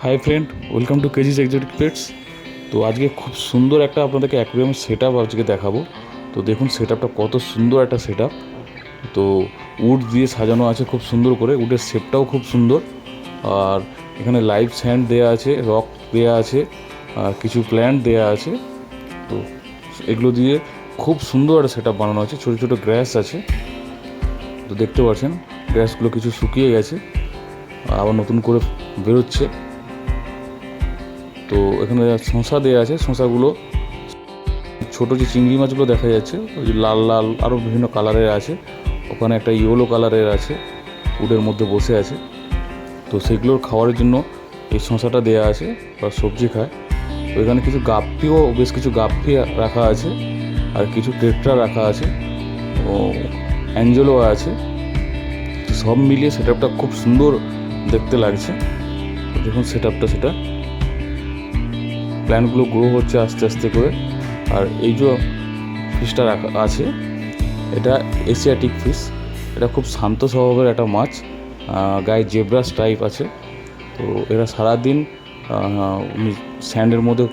Hi friend, welcome to KGs exotic pets. তো আজকে খুব সুন্দর একটা আপনাদেরকে অ্যাকুয়ারিয়ামের সেট আপ আজকে দেখাবো। তো দেখুন সেট আপটা কত সুন্দর একটা সেট আপ। তো উড দিয়ে সাজানো আছে খুব সুন্দর করে, উডের শেপটাও খুব সুন্দর। আর এখানে লাইভ স্যান্ড দেওয়া আছে, রক দেওয়া আছে, আর কিছু প্ল্যান্ট দেওয়া আছে। তো এগুলো দিয়ে খুব সুন্দর একটা সেট আপ বানানো আছে। ছোটো ছোটো গ্রাস আছে, তো দেখতে পাচ্ছেন গ্রাসগুলো কিছু শুকিয়ে গেছে, আবার নতুন করে বেরোচ্ছে। তো এখানে শসা দেওয়া আছে, শসাগুলো ছোটো যে চিংড়ি মাছগুলো দেখা যাচ্ছে ওই যে লাল লাল আরও বিভিন্ন কালারের আছে। ওখানে একটা ইয়েলো কালারের আছে, উডের মধ্যে বসে আছে। তো সেগুলোর খাওয়ারের জন্য এই শসাটা দেওয়া আছে, বা সবজি খায়। তো এখানে কিছু গাপ্পিও, বেশ কিছু গাপ্পি রাখা আছে, আর কিছু টেট্রা রাখা আছে, ও অ্যাঞ্জেলো আছে। তো সব মিলিয়ে সেট আপটা খুব সুন্দর দেখতে লাগছে। দেখুন সেট আপটা, সেটা প্ল্যান্টগুলো গ্রো হচ্ছে আস্তে আস্তে করে। আর এই যে ফিশটা রাখা আছে, এটা এশিয়াটিক ফিশ। এটা খুব শান্ত স্বভাবের একটা মাছ, গায়ে জেব্রা স্ট্রাইপ আছে। তো এরা সারাদিন স্যান্ডের মধ্যে,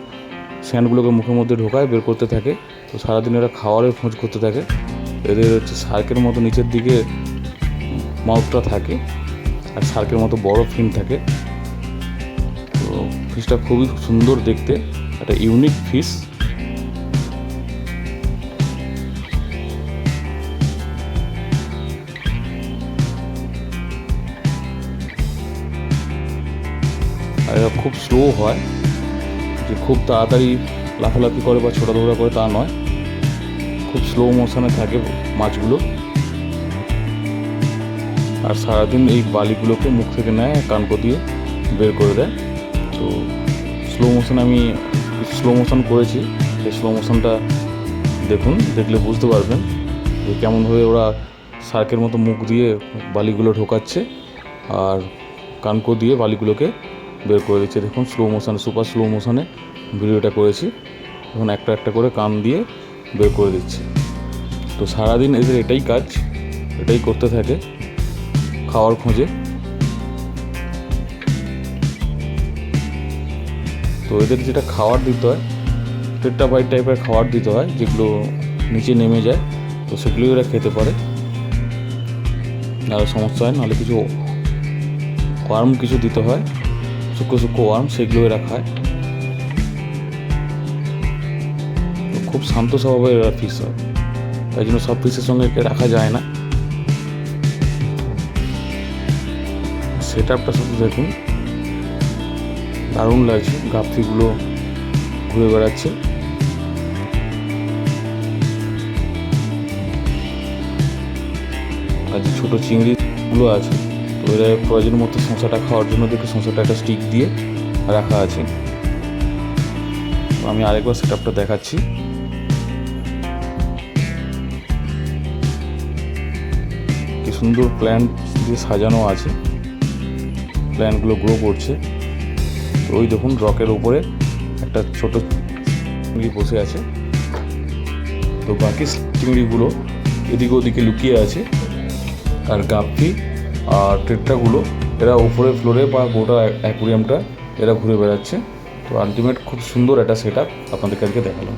স্যান্ডগুলোকে মুখের মধ্যে ঢোকায়, বের করতে থাকে। তো সারাদিন এরা খাওয়ারের খোঁজ করতে থাকে। এদের হচ্ছে শার্কের মতো নিচের দিকে মাউথটা থাকে, আর শার্কের মতো বড় ফিন থাকে। তো ফিশটা খুবই সুন্দর দেখতে, একটা ইউনিক ফিশ। আর এরা খুব স্লো হয়, যে খুব তাড়াতাড়ি লাফালাফি করে বা ছোটাদৌড়া করে তা নয়, খুব স্লো মোশনে থাকে মাছগুলো। আর সারাদিন এই বালিগুলোকে মুখ থেকে নেয়, কানকো দিয়ে বের করে দেয়। তো স্লো মোশন, আমি স্লো মোশন করেছি, সেই স্লো মোশনটা দেখুন, দেখলে বুঝতে পারবেন যে কেমনভাবে ওরা শার্কের মতো মুখ দিয়ে বালিগুলো ঢোকাচ্ছে, আর কানকো দিয়ে বালিগুলোকে বের করে দিচ্ছে। দেখুন স্লো মোশনে, সুপার স্লো মোশনে ভিডিওটা করেছি। এখন একটা একটা করে কান দিয়ে বের করে দিচ্ছে। তো সারাদিন এদের এটাই কাজ, এটাই করতে থাকে খাওয়ার খোঁজে। তো এদের যেটা খাবার দিতে হয়, টেট্রাপাইট টাইপের খাবার দিতে হয়, যেগুলো নিচে নেমে যায়। তো সেগুলোই এরা খেতে পারে, আর সমস্যা হয়। নাহলে কিছু ওয়ার্ম কিছু দিতে হয়, শুকনো শুকনো ওয়ার্ম, সেগুলো এরা খায়। খুব শান্ত স্বভাবের এরা ফিশ হয়, তাই জন্য সব ফিশের সঙ্গে একে রাখা যায় না। সেট আপটা শুধু দেখুন, দারুণ লাগছে। গাপ্পিগুলো ঘুরে বেড়াচ্ছে। আর যে ছোটো চিংড়িগুলো আছে, তো এরা প্রয়োজন মতো শসাটা খাওয়ার জন্য দেখে শসাটা একটা স্টিক দিয়ে রাখা আছে। তো আমি আরেকবার সেট আপটা দেখাচ্ছি। কি সুন্দর প্ল্যান্ট দিয়ে সাজানো আছে, প্ল্যান্টগুলো গ্রো করছে। তো ওই দেখুন রকের উপরে একটা ছোট চিংড়ি বসে আছে। তো বাকি চিংড়িগুলো এদিকে ওদিকে লুকিয়ে আছে। আর গাপ্পি আর টেট্রাগুলো এরা উপরে ফ্লোরে বা গোটা অ্যাকুরিয়ামটা এরা ঘুরে বেড়াচ্ছে। তো আলটিমেট খুব সুন্দর একটা সেট আপ আপনাদেরকে আজকে দেখালাম।